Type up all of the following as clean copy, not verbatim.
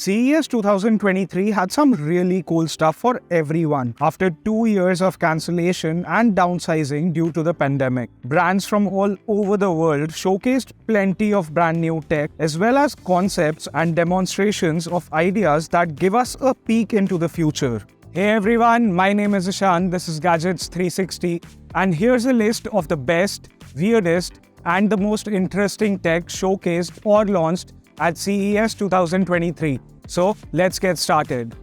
CES 2023 had some really cool stuff for everyone after 2 years of cancellation and downsizing due to the pandemic. Brands from all over the world showcased plenty of brand new tech as well as concepts and demonstrations of ideas that give us a peek into the future. Hey everyone, my name is Ishan, this is Gadgets 360 and here's a list of the best, weirdest and the most interesting tech showcased or launched at CES 2023. So let's get started.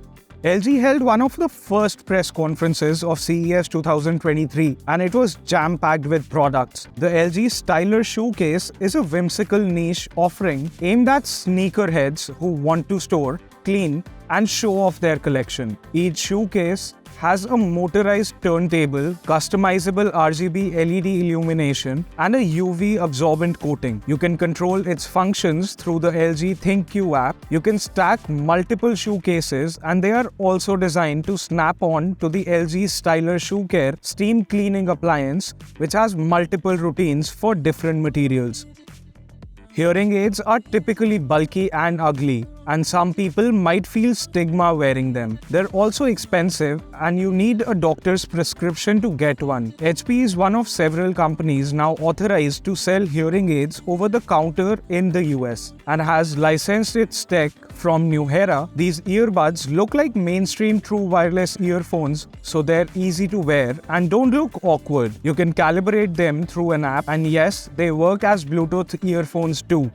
LG held one of the first press conferences of CES 2023 and it was jam-packed with products. The LG Styler Showcase is a whimsical niche offering aimed at sneakerheads who want to store, clean and show off their collection. Each showcase has a motorized turntable, customizable RGB LED illumination, and a UV absorbent coating. You can control its functions through the LG ThinkQ app. You can stack multiple shoe cases, and they are also designed to snap on to the LG Styler Shoe Care steam cleaning appliance, which has multiple routines for different materials. Hearing aids are typically bulky and ugly, and some people might feel stigma wearing them. They're also expensive and you need a doctor's prescription to get one. HP is one of several companies now authorized to sell hearing aids over the counter in the US and has licensed its tech from New Era. These earbuds look like mainstream true wireless earphones, so they're easy to wear and don't look awkward. You can calibrate them through an app, and yes, they work as Bluetooth earphones too.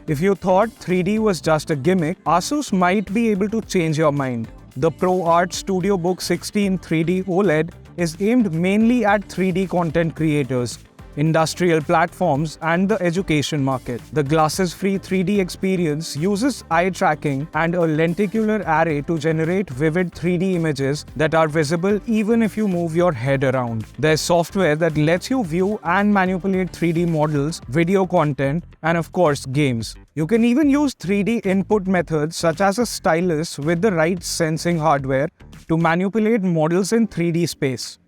If you thought 3D was just a gimmick, Asus might be able to change your mind. The ProArt Studio Book 16 3D OLED is aimed mainly at 3D content creators, industrial platforms, and the education market. The glasses-free 3D experience uses eye tracking and a lenticular array to generate vivid 3D images that are visible even if you move your head around. There's software that lets you view and manipulate 3D models, video content, and of course, games. You can even use 3D input methods such as a stylus with the right sensing hardware to manipulate models in 3D space.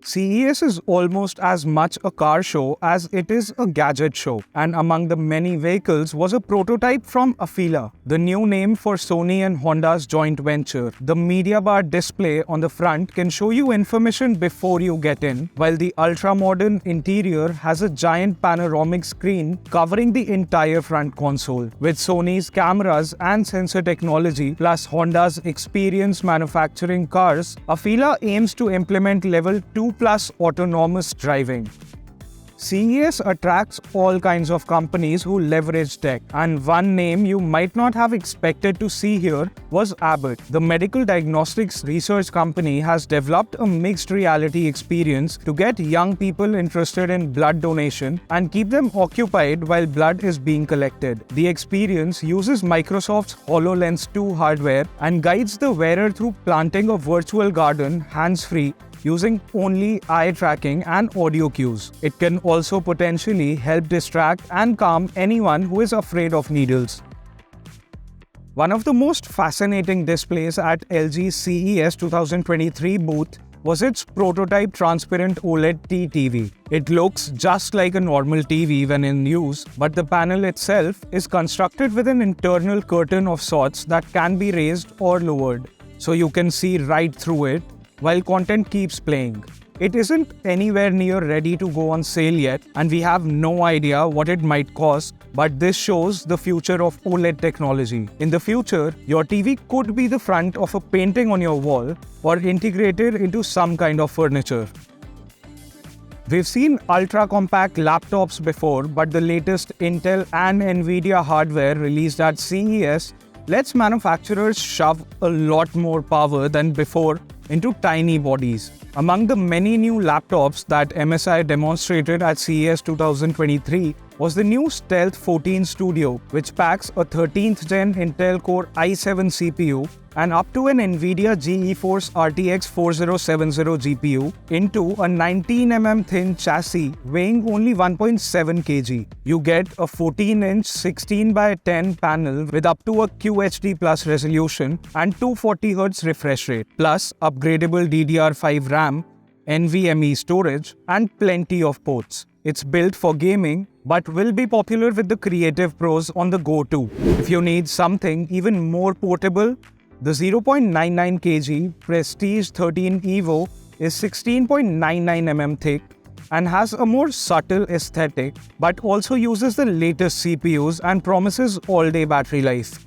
CES is almost as much a car show as it is a gadget show, and among the many vehicles was a prototype from Afeela, the new name for Sony and Honda's joint venture. The media bar display on the front can show you information before you get in, while the ultra-modern interior has a giant panoramic screen covering the entire front console. With Sony's cameras and sensor technology plus Honda's experience manufacturing cars, Afeela aims to implement level 2+ autonomous driving. CES attracts all kinds of companies who leverage tech, and one name you might not have expected to see here was Abbott. The medical diagnostics research company has developed a mixed reality experience to get young people interested in blood donation and keep them occupied while blood is being collected. The experience uses Microsoft's HoloLens 2 hardware and guides the wearer through planting a virtual garden hands-free using only eye tracking and audio cues. It can also potentially help distract and calm anyone who is afraid of needles. One of the most fascinating displays at LG's CES 2023 booth was its prototype transparent OLED TV. It looks just like a normal TV when in use, but the panel itself is constructed with an internal curtain of sorts that can be raised or lowered, so you can see right through it while content keeps playing. It isn't anywhere near ready to go on sale yet, and we have no idea what it might cost, but this shows the future of OLED technology. In the future, your TV could be the front of a painting on your wall or integrated into some kind of furniture. We've seen ultra-compact laptops before, but the latest Intel and Nvidia hardware released at CES lets manufacturers shove a lot more power than before into tiny bodies. Among the many new laptops that MSI demonstrated at CES 2023 was the new Stealth 14 Studio, which packs a 13th Gen Intel Core i7 CPU and up to an NVIDIA GeForce RTX 4070 GPU into a 19mm thin chassis weighing only 1.7 kg. You get a 14-inch 16:10 panel with up to a QHD Plus resolution and 240Hz refresh rate, plus upgradable DDR5 RAM, NVMe storage, and plenty of ports. It's built for gaming, but will be popular with the creative pros on the go too. If you need something even more portable, the 0.99 kg Prestige 13 Evo is 16.99 mm thick and has a more subtle aesthetic, but also uses the latest CPUs and promises all-day battery life.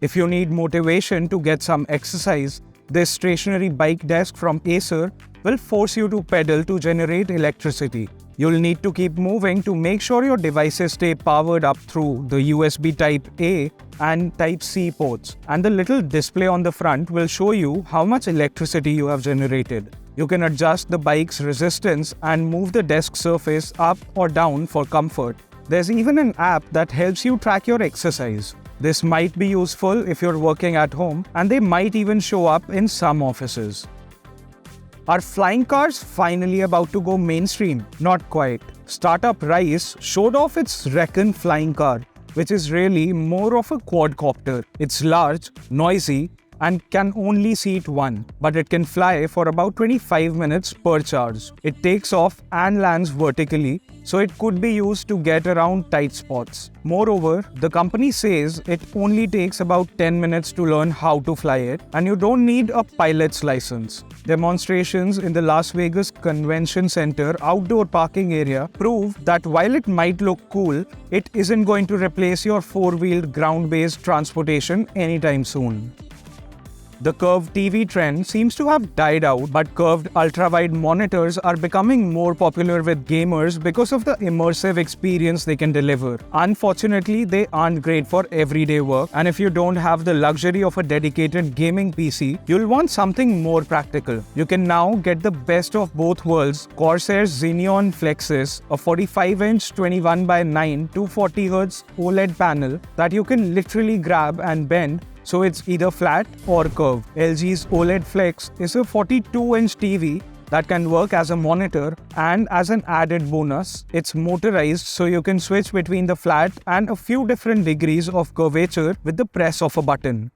If you need motivation to get some exercise, this stationary bike desk from Acer will force you to pedal to generate electricity. You'll need to keep moving to make sure your devices stay powered up through the USB Type-A and Type-C ports. And the little display on the front will show you how much electricity you have generated. You can adjust the bike's resistance and move the desk surface up or down for comfort. There's even an app that helps you track your exercise. This might be useful if you're working at home, and they might even show up in some offices. Are flying cars finally about to go mainstream? Not quite. Startup Rise showed off its Recon flying car, which is really more of a quadcopter. It's large, noisy, and can only seat one, but it can fly for about 25 minutes per charge. It takes off and lands vertically, so it could be used to get around tight spots. Moreover, the company says it only takes about 10 minutes to learn how to fly it, and you don't need a pilot's license. Demonstrations in the Las Vegas Convention Center outdoor parking area prove that while it might look cool, it isn't going to replace your four-wheeled ground-based transportation anytime soon. The curved TV trend seems to have died out, but curved ultra-wide monitors are becoming more popular with gamers because of the immersive experience they can deliver. Unfortunately, they aren't great for everyday work, and if you don't have the luxury of a dedicated gaming PC, you'll want something more practical. You can now get the best of both worlds: Corsair's Xeneon Flexus, a 45-inch 21:9 240Hz OLED panel that you can literally grab and bend, so it's either flat or curved. LG's OLED Flex is a 42-inch TV that can work as a monitor, and as an added bonus, it's motorized so you can switch between the flat and a few different degrees of curvature with the press of a button.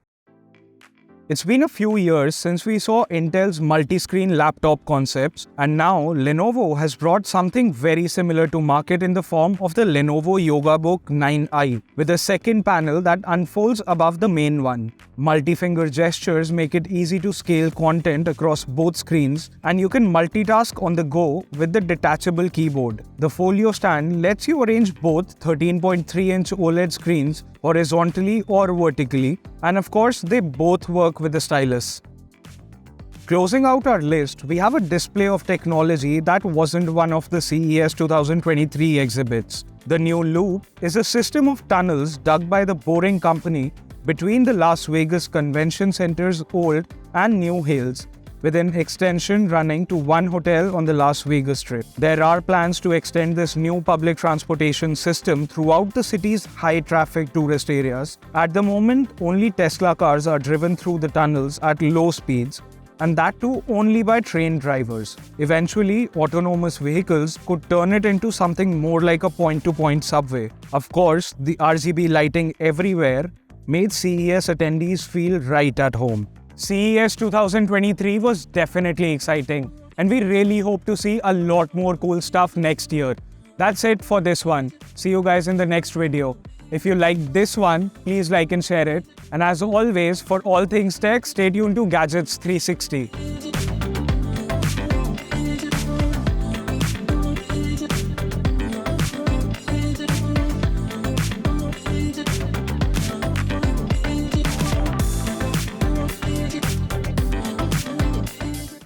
It's been a few years since we saw Intel's multi-screen laptop concepts, and now Lenovo has brought something very similar to market in the form of the Lenovo YogaBook 9i, with a second panel that unfolds above the main one. Multi-finger gestures make it easy to scale content across both screens, and you can multitask on the go with the detachable keyboard. The folio stand lets you arrange both 13.3-inch OLED screens horizontally or vertically, and of course they both work with the stylus. Closing out our list, we have a display of technology that wasn't one of the CES 2023 exhibits. The new Loop is a system of tunnels dug by the Boring Company between the Las Vegas Convention Center's old and new hills, with an extension running to one hotel on the Las Vegas Strip. There are plans to extend this new public transportation system throughout the city's high-traffic tourist areas. At the moment, only Tesla cars are driven through the tunnels at low speeds, and that too only by trained drivers. Eventually, autonomous vehicles could turn it into something more like a point-to-point subway. Of course, the RGB lighting everywhere made CES attendees feel right at home. CES 2023 was definitely exciting, and we really hope to see a lot more cool stuff next year. That's it for this one. See you guys in the next video. If you liked this one, please like and share it. And as always, for all things tech, stay tuned to Gadgets 360.